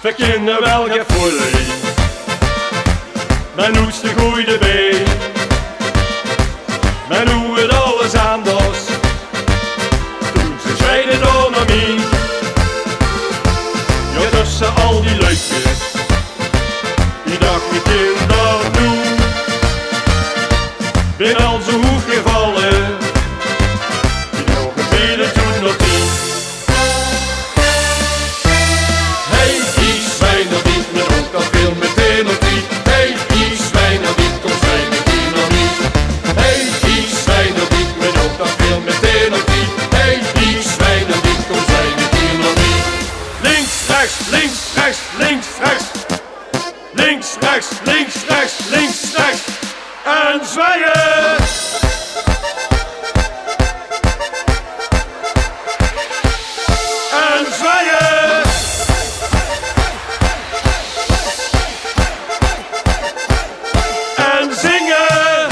We kunnen wel gaan voelen, men hoest de goede been. Men hoe het alles anders, toen ze zeiden door naar mij. Ja, tussen al die leukjes, die dacht ik in dat doen. Ben al zo hoog gevallen, die nog een tweede toen nog niet. Hey, die zwijner die, men ook dat veel meteen nog niet. Hey, die zwijner die, kom zijn met die nog niet. Hey, die zwijner die, men ook dat veel meteen nog niet. Hey, die zwijner die, kom zijn met die nog niet. Links, rechts, links, rechts, links, rechts. Links, rechts, links, rechts, links, rechts. En zwijgen! En zwijgen! En zingen!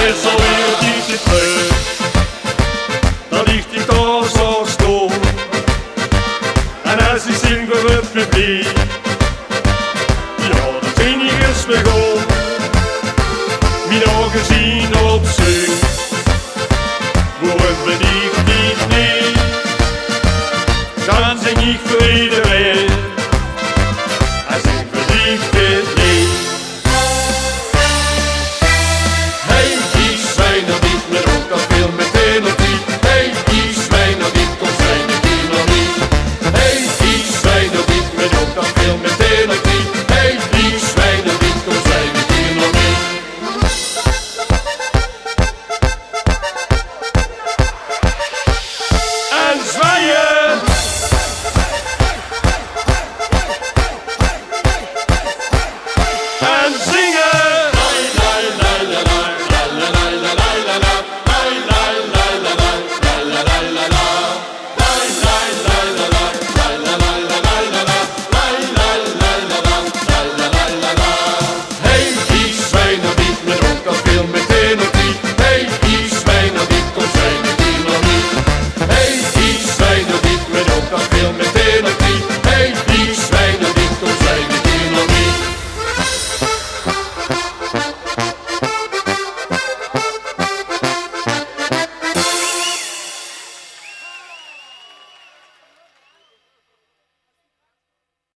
Is alweer die zit terug, dan ligt hij toch zo stom. En als hij zingt voor het publiek,